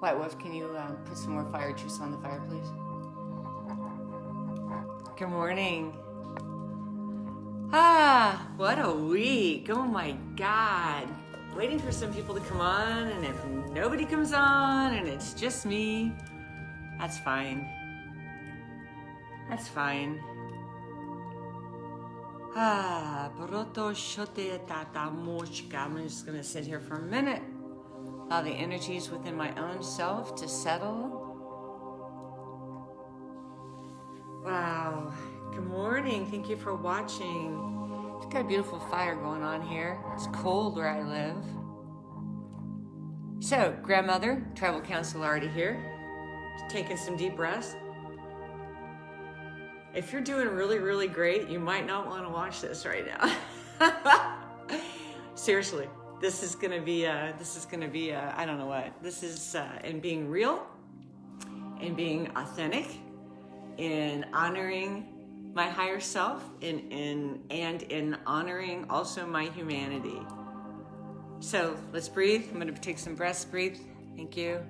White Wolf, can you put some more fire juice on the fire, please? Good morning. Ah, what a week. Oh my God. Waiting for some people to come on, and if nobody comes on and it's just me, that's fine. That's fine. Broto shote tata mochka. I'm just going to sit here for a minute. Allow the energies within my own self to settle. Wow. Good morning. Thank you for watching. It's got a beautiful fire going on here. It's cold where I live. So, grandmother, tribal council already here. Taking some deep breaths. If you're doing really, really great, you might not want to watch this right now. Seriously, this is gonna be I don't know what. This is in being real, in being authentic, in honoring my higher self, and in honoring also my humanity. So let's breathe. I'm gonna take some breaths. Breathe. Thank you.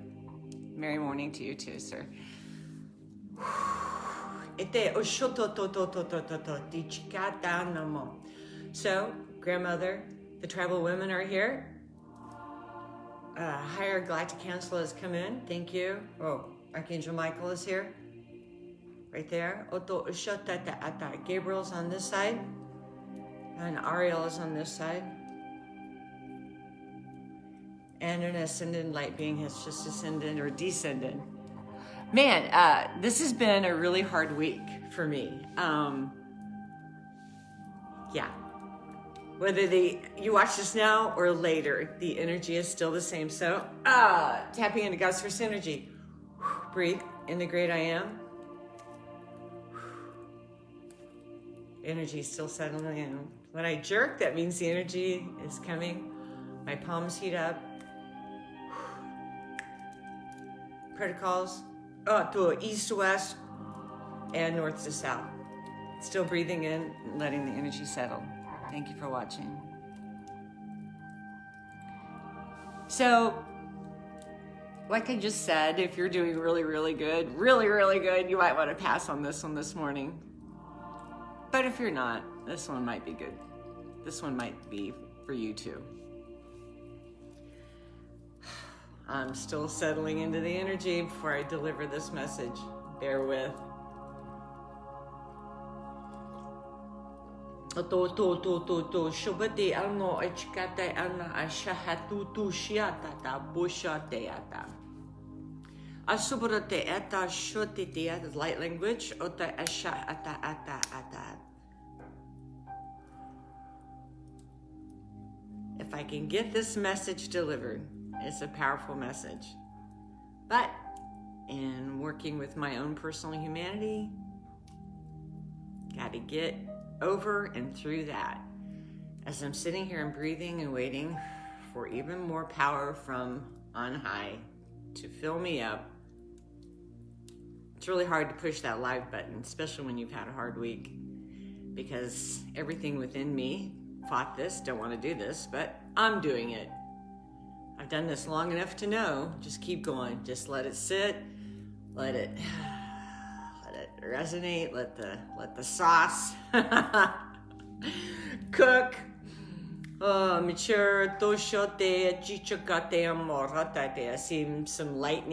Merry morning to you too, sir. So, grandmother, the tribal women are here. Higher Galactic Council has come in. Thank you. Oh, Archangel Michael is here. Right there. Gabriel's on this side. And Ariel is on this side. And an ascended light being has just ascended or descended. Man, this has been a really hard week for me. Yeah. Whether you watch this now or later, the energy is still the same. So, tapping into God's first energy. Breathe in the great I am. Energy is still settling in. When I jerk, that means the energy is coming. My palms heat up. Protocols. To east to west and north to south. Still breathing in, letting the energy settle. Thank you for watching. So, like I just said, if you're doing really, really good, you might want to pass on this one this morning. But if you're not, this one might be good. This one might be for you too. I'm still settling into the energy before I deliver this message. Bear with. Light language. If I can get this message delivered, it's a powerful message. But in working with my own personal humanity, got to get over and through that. As I'm sitting here and breathing and waiting for even more power from on high to fill me up, it's really hard to push that live button, especially when you've had a hard week, because everything within me fought this, don't want to do this, but I'm doing it. I've done this long enough to know, just keep going. Just let it sit, let it resonate, let the sauce cook. Mature, I see some light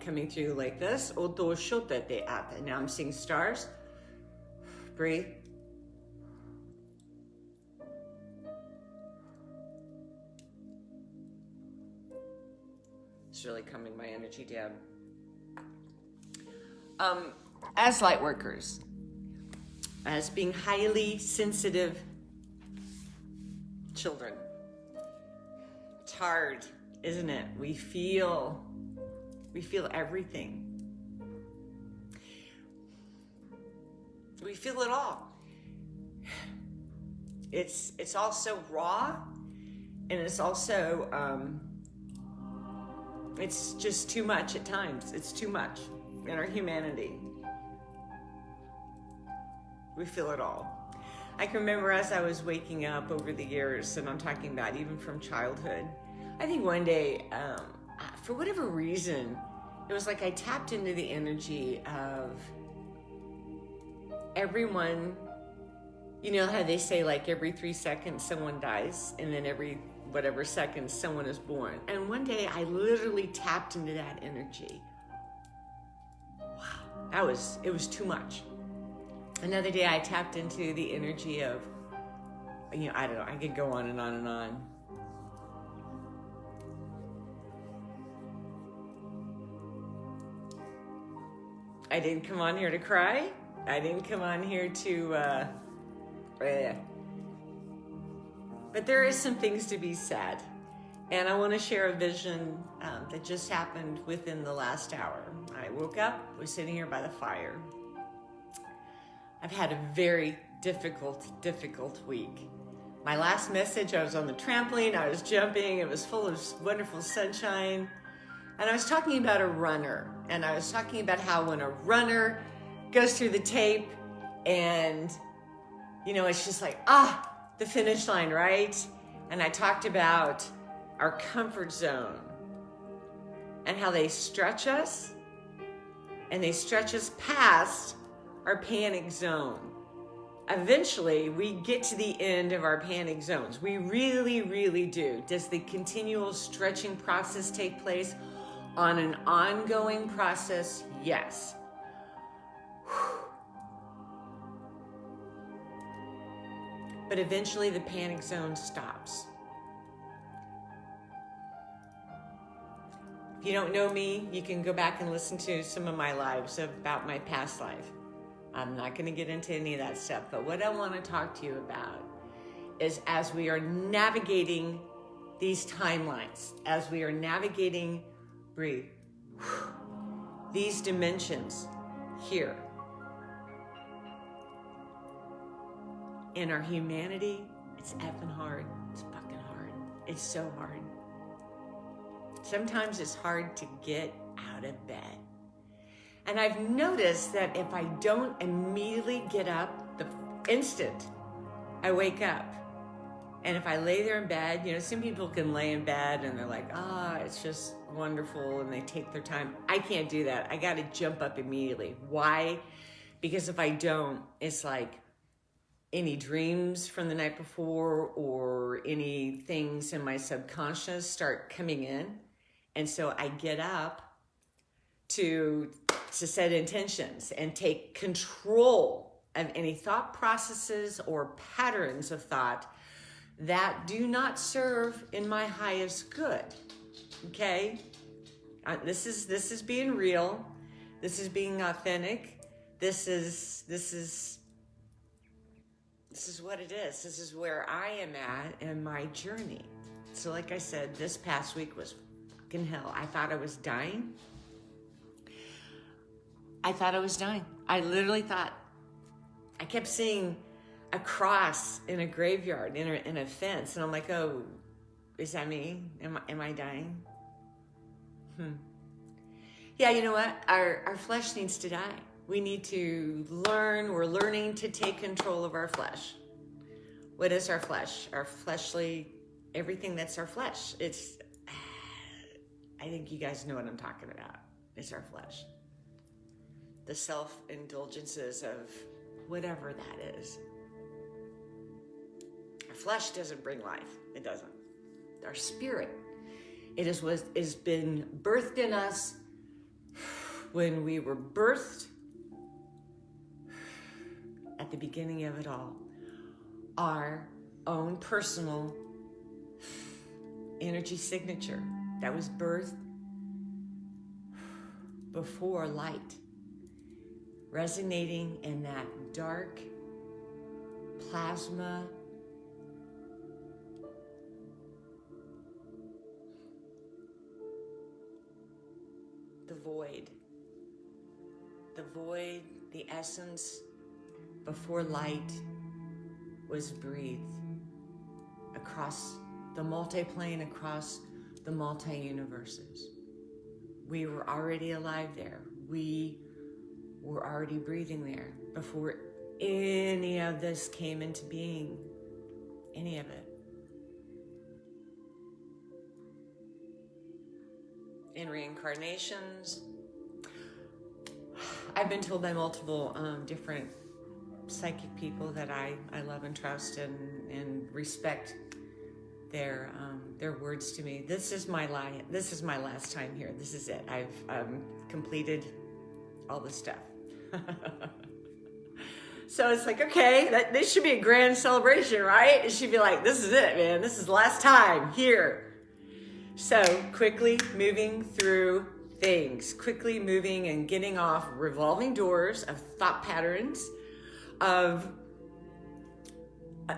coming through like this. Now I'm seeing stars. Breathe. It's really calming my energy down. As light workers, as being highly sensitive children, it's hard, isn't it? We feel everything. We feel it all. It's also raw, and it's also it's just too much at times. It's too much in our humanity. We feel it all. I can remember as I was waking up over the years, and I'm talking about even from childhood, I think one day, for whatever reason, it was like I tapped into the energy of everyone. You know how they say like every 3 seconds someone dies, and then every whatever seconds someone is born. And one day I literally tapped into that energy. Wow, it was too much. Another day I tapped into the energy of, I don't know, I could go on and on and on. I didn't come on here to cry. I didn't come on here to, but there is some things to be said. And I want to share a vision that just happened within the last hour. I woke up, was sitting here by the fire. I've had a very difficult week. My last message, I was on the trampoline, I was jumping, it was full of wonderful sunshine. And I was talking about a runner. And I was talking about how when a runner goes through the tape and, it's just like, the finish line, right? And I talked about our comfort zone and how they stretch us, and they stretch us past our panic zone. Eventually, we get to the end of our panic zones. We really, really do. Does the continual stretching process take place on an ongoing process? Yes. But eventually the panic zone stops. If you don't know me, you can go back and listen to some of my lives about my past life. I'm not going to get into any of that stuff, but what I want to talk to you about is as we are navigating these timelines, as we are navigating, breathe, these dimensions here, in our humanity, it's effing hard. It's fucking hard. It's so hard. Sometimes it's hard to get out of bed. And I've noticed that if I don't immediately get up the instant I wake up, and if I lay there in bed, some people can lay in bed and they're like, it's just wonderful, and they take their time. I can't do that. I got to jump up immediately. Why? Because if I don't, it's like, any dreams from the night before or any things in my subconscious start coming in. And so I get up to set intentions and take control of any thought processes or patterns of thought that do not serve in my highest good. Okay? This is being real. This is being authentic. This is what it is. This is where I am at in my journey. So like I said, this past week was fucking hell. I thought I was dying. I literally thought, I kept seeing a cross in a graveyard, in a fence. And I'm like, oh, is that me? Am I dying? Yeah, you know what? Our flesh needs to die. We need to we're learning to take control of our flesh. What is our flesh? Our fleshly, everything that's our flesh. I think you guys know what I'm talking about. It's our flesh. The self-indulgences of whatever that is. Our flesh doesn't bring life. It doesn't. Our spirit, it is what has been birthed in us when we were birthed. At the beginning of it all, our own personal energy signature that was birthed before light, resonating in that dark plasma the void, the essence before light was breathed across the multiplane, across the multi-universes. We were already alive there. We were already breathing there before any of this came into being, any of it. in reincarnations. I've been told by multiple different psychic people that I love and trust and respect their words to me. This is my last time here. This is it. I've completed all the stuff. So it's like, okay, this should be a grand celebration, right? It should be like, this is it, man. This is the last time here. So quickly moving through things, quickly moving and getting off revolving doors of thought patterns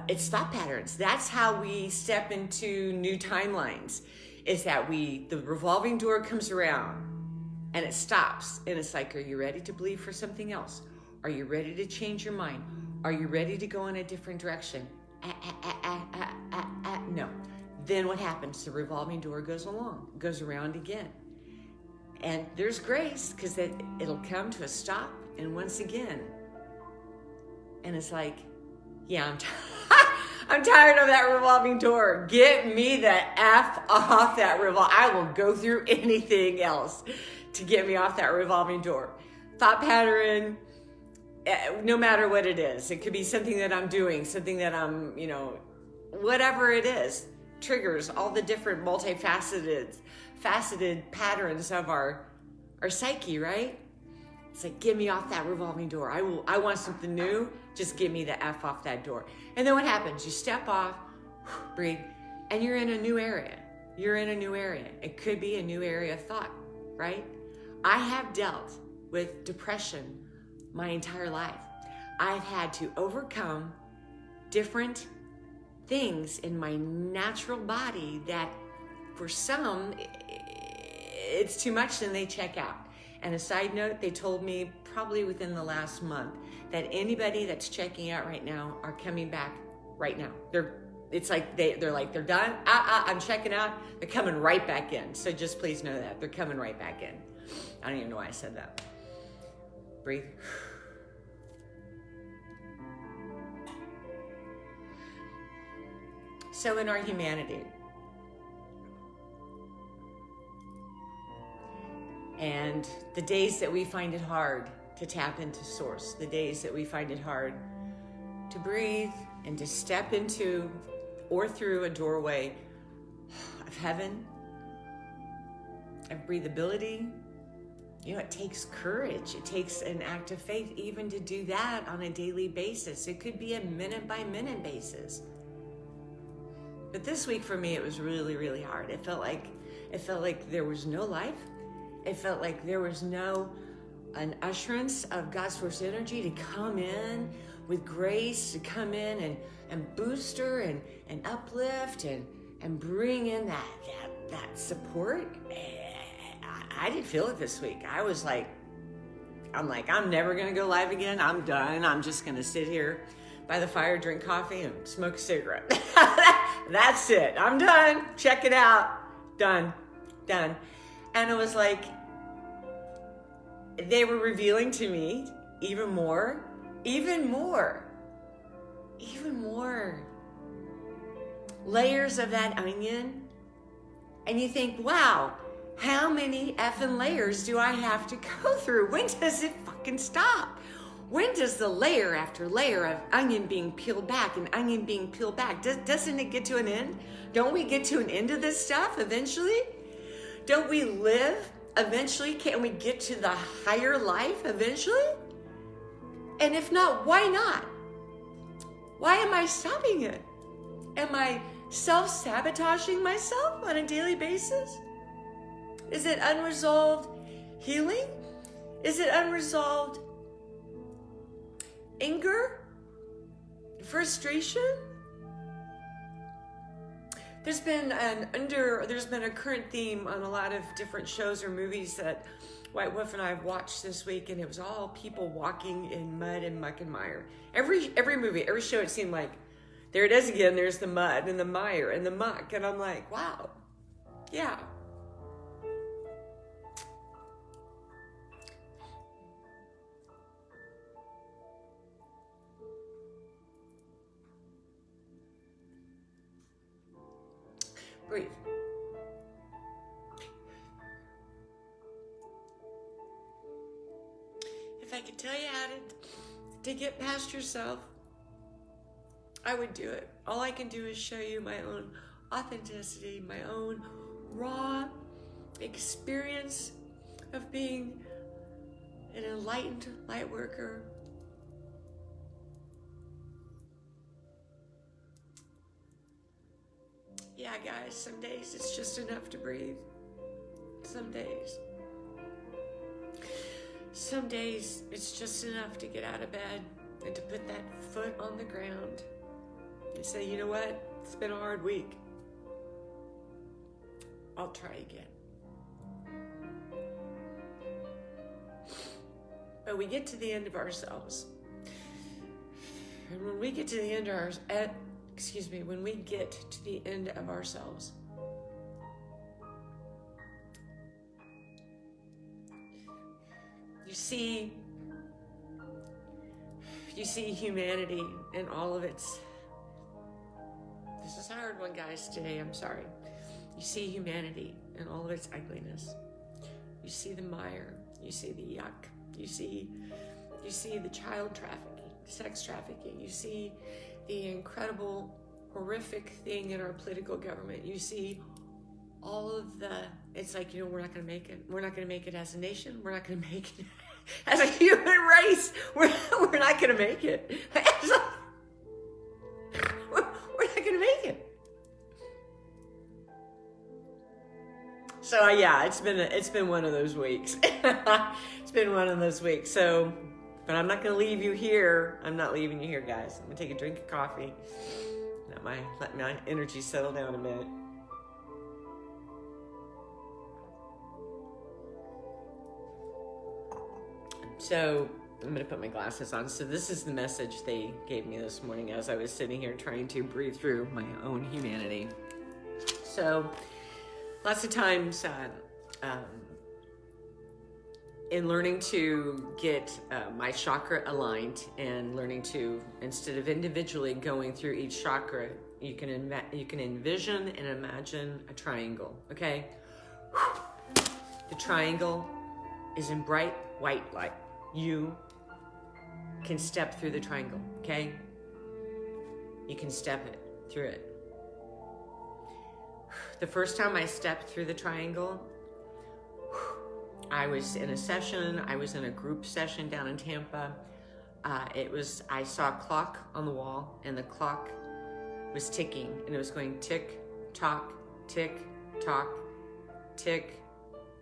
it's thought patterns. That's how we step into new timelines, is that the revolving door comes around and it stops. And it's like, are you ready to believe for something else? Are you ready to change your mind? Are you ready to go in a different direction? No. Then what happens? The revolving door goes around again. And there's grace, because it'll come to a stop. And once again, and it's like, yeah, I'm tired of that revolving door. Get me the F off that I will go through anything else to get me off that revolving door. Thought pattern, no matter what it is. It could be something that I'm doing, something that I'm, whatever it is. Triggers all the different faceted patterns of our psyche, right? It's like, get me off that revolving door. I want something new. Just get me the F off that door. And then what happens? You step off, breathe, and you're in a new area. You're in a new area. It could be a new area of thought, right? I have dealt with depression my entire life. I've had to overcome different things in my natural body that for some, it's too much and they check out. And a side note, they told me probably within the last month that anybody that's checking out right now are coming back right now. They're done. I'm checking out. They're coming right back in. So just please know that they're coming right back in. I don't even know why I said that. Breathe. So in our humanity, and the days that we find it hard to tap into source, the days that we find it hard to breathe and to step into or through a doorway of heaven, of breathability, it takes courage. It takes an act of faith even to do that on a daily basis. It could be a minute by minute basis. But this week for me, it was really, really hard. It felt like there was no life. It felt like there was an usherance of God's source energy to come in with grace, to come in and boost her and uplift and bring in that support. I didn't feel it this week. I'm never going to go live again. I'm done. I'm just going to sit here by the fire, drink coffee, and smoke a cigarette. That's it. I'm done. Check it out. Done. And it was like, they were revealing to me even more layers of that onion. And you think, wow, how many effing layers do I have to go through? When does it fucking stop? When does the layer after layer of onion being peeled back and onion being peeled back, doesn't it get to an end? Don't we get to an end of this stuff eventually? Don't we live eventually? Can't we get to the higher life eventually? And if not, why not? Why am I stopping it? Am I self-sabotaging myself on a daily basis? Is it unresolved healing? Is it unresolved anger? Frustration? There's been a current theme on a lot of different shows or movies that White Wolf and I have watched this week, and it was all people walking in mud and muck and mire. Every movie, every show, it seemed like, there it is again, there's the mud and the mire and the muck, and I'm like, wow, yeah. Breathe. tell you how to get past yourself, I would do it. All I can do is show you my own authenticity, my own raw experience of being an enlightened light worker. Yeah, guys, some days it's just enough to breathe. Some days. Some days it's just enough to get out of bed and to put that foot on the ground and say, you know what? It's been a hard week. I'll try again. But we get to the end of ourselves. And when we get to the end of when we get to the end of ourselves, you see humanity in all of its, this is a hard one, guys, today, I'm sorry. You see humanity in all of its ugliness. You see the mire, you see the yuck, you see the child trafficking, sex trafficking, you see the incredible, horrific thing in our political government. You see all of the, it's like, we're not going to make it. We're not going to make it as a nation. We're not going to make it as a human race. We're not going to make it. We're not going to make it. So yeah, it's been one of those weeks. It's been one of those weeks. So, but I'm not going to leave you here. I'm not leaving you here, guys. I'm going to take a drink of coffee. Let my energy settle down a minute. So I'm going to put my glasses on. So this is the message they gave me this morning as I was sitting here trying to breathe through my own humanity. So lots of times in learning to get my chakra aligned and learning to, instead of individually going through each chakra, you can envision and imagine a triangle, okay? The triangle is in bright white light. You can step through the triangle, okay? You can step through it. The first time I stepped through the triangle, I was in a session. I was in a group session down in Tampa. I saw a clock on the wall, and the clock was ticking, and it was going tick, tock, tick, tock, tick,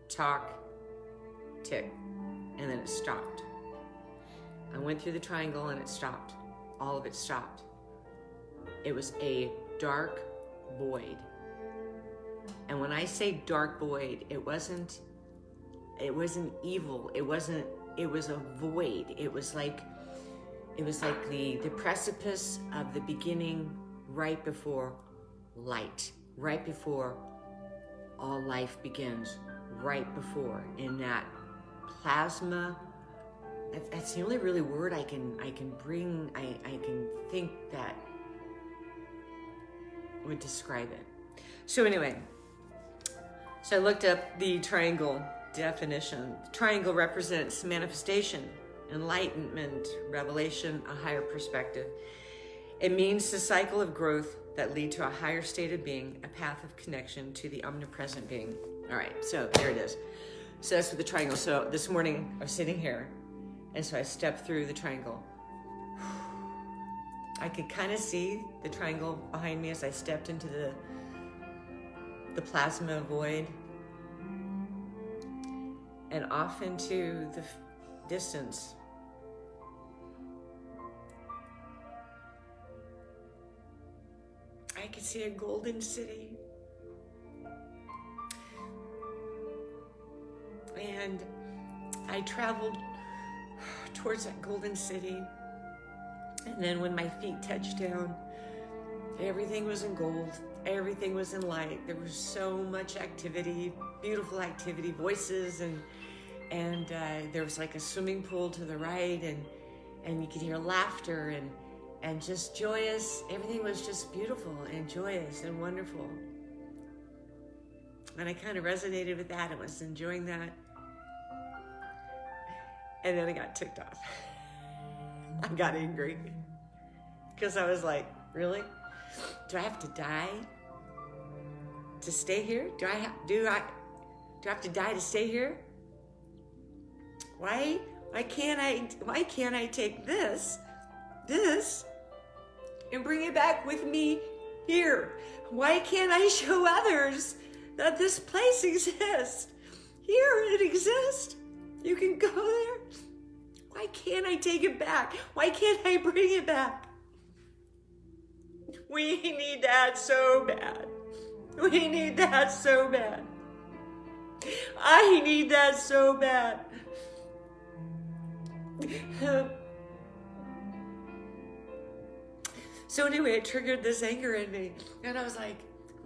tock, tick, and then it stopped. I went through the triangle, and it stopped. All of it stopped. It was a dark void. And when I say dark void, it wasn't evil. It was a void. It was like the precipice of the beginning, right before light, right before all life begins, right before, in that plasma. That's the only really word I can think that would describe it. So anyway, so I looked up the triangle definition. Triangle represents manifestation, enlightenment, revelation, a higher perspective. It means the cycle of growth that lead to a higher state of being, a path of connection to the omnipresent being. All right, so there it is. So that's what the triangle. So this morning I was sitting here, and so I stepped through the triangle. I could kind of see the triangle behind me as I stepped into the plasma void, and off into the distance. I could see a golden city. And I traveled towards that golden city. And then when my feet touched down, everything was in gold. Everything was in light. There was so much activity, beautiful activity, voices, and there was like a swimming pool to the right, and you could hear laughter and just joyous. Everything was just beautiful and joyous and wonderful. And I kind of resonated with that and was enjoying that. And then I got ticked off. I got angry. Because I was like, really? Do I have to die to stay here? Do I have to die to stay here? Why can't I take this and bring it back with me here? Why can't I show others that this place exists? Here it exists. You can go there. Why can't I take it back? Why can't I bring it back? We need that so bad. We need that so bad. I need that so bad. So anyway, it triggered this anger in me. And I was like,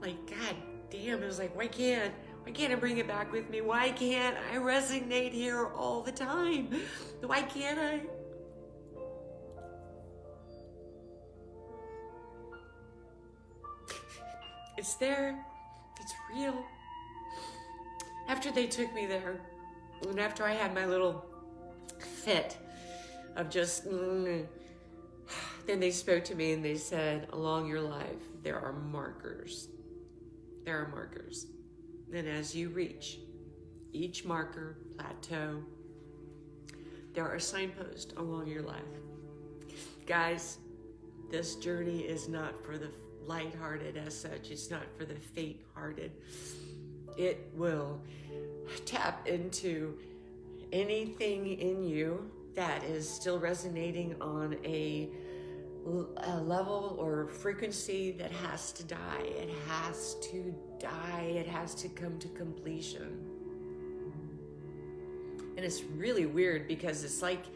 God damn. I was like, why can't I bring it back with me? Why can't I resonate here all the time? Why can't I? It's there. It's real. After they took me there, and after I had my little fit of just, then they spoke to me and they said, along your life, there are markers. There are markers. And as you reach each marker, plateau, there are signposts along your life. Guys, this journey is not for the lighthearted as such. It's not for the faint-hearted. It will tap into anything in you that is still resonating on a level or frequency that has to die. It has to die. It has to come to completion. And it's really weird because it's like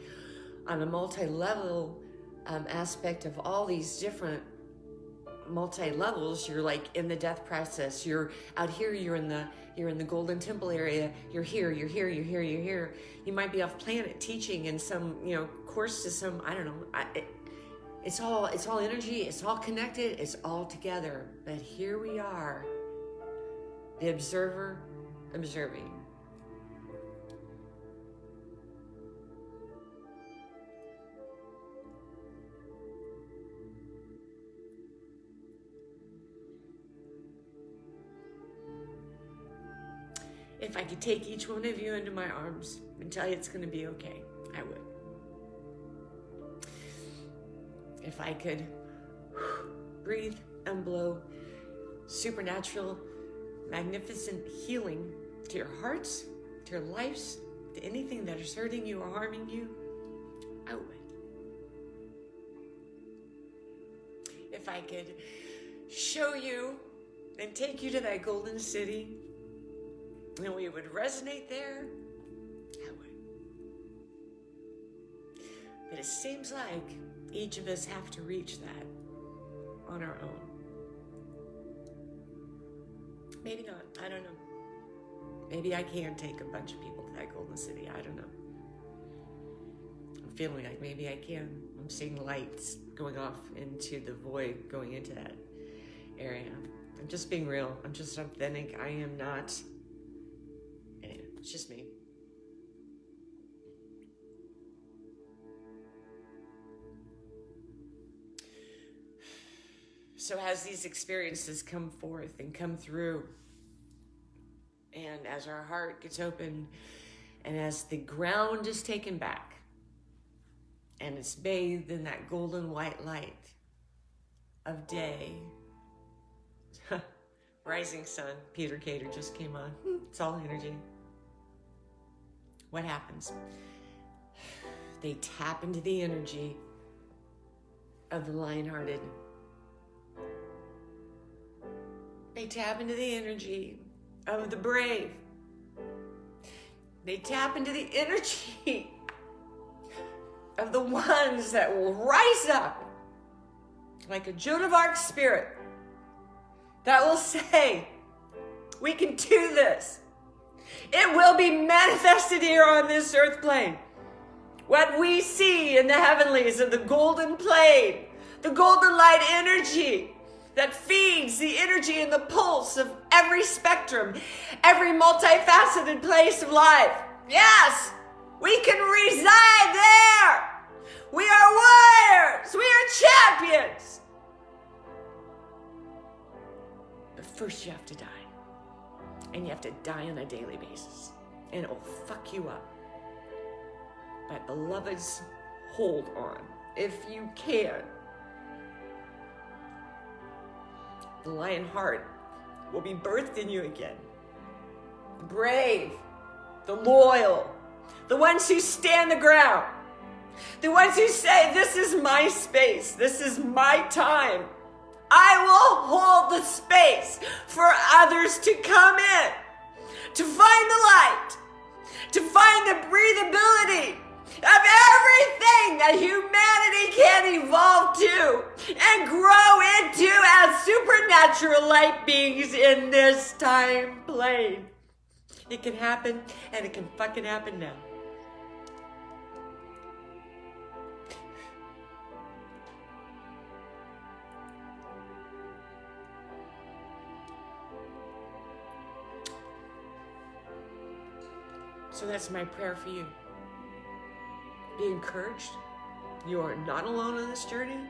on a multi-level aspect of all these different multi-levels. You're like in the death process. You're out here. You're in the Golden Temple area. You're here. You're here. You're here. You're here. You might be off planet teaching in some course to some, I don't know. It's all energy. It's all connected. It's all together. But here we are, the observer observing. If I could take each one of you into my arms and tell you it's going to be okay, I would. If I could breathe and blow supernatural, magnificent healing to your hearts, to your lives, to anything that is hurting you or harming you, I would. If I could show you and take you to that golden city, and we would resonate there, I would. But it seems like each of us have to reach that on our own. Maybe not, I don't know. Maybe I can take a bunch of people to that golden city, I don't know. I'm feeling like maybe I can. I'm seeing lights going off into the void, going into that area. I'm just being real. I'm just authentic. I am not. Anyway, it's just me. So as these experiences come forth and come through, and as our heart gets open, and as the ground is taken back, and it's bathed in that golden white light of day, rising sun, Peter Cater just came on. It's all energy. What happens? They tap into the energy of the lion-hearted. They tap into the energy of the brave. They tap into the energy of the ones that will rise up like a Joan of Arc spirit that will say, we can do this. It will be manifested here on this earth plane. What we see in the heavenlies of the golden plane, the golden light energy that feeds the energy and the pulse of every spectrum, every multifaceted place of life. Yes, We can reside there. We are warriors. We are champions. But first you have to die. And you have to die on a daily basis. And it will fuck you up. My beloveds, hold on. If you can. The lion heart will be birthed in you again. The brave, the loyal, the ones who stand the ground, the ones who say, this is my space, this is my time. I will hold the space for others to come in, to find the light, to find the breathability of everything that humanity can evolve to and grow into as supernatural light beings in this time plane. It can happen, and it can fucking happen now. So that's my prayer for you. Be encouraged. You are not alone on this journey.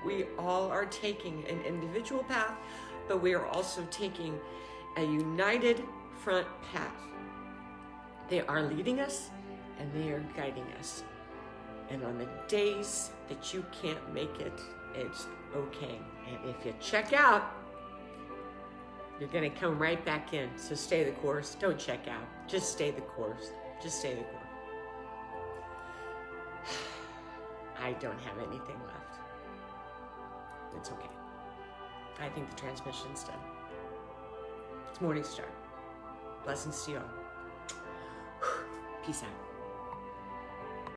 We all are taking an individual path, but we are also taking a united front path. They are leading us and they are guiding us. And on the days that you can't make it, it's okay. And if you check out, you're going to come right back in. So stay the course. Don't check out. Just stay the course. Just stay the course. I don't have anything left. It's okay. I think the transmission's done. It's Morningstar. Blessings to you all. Peace out.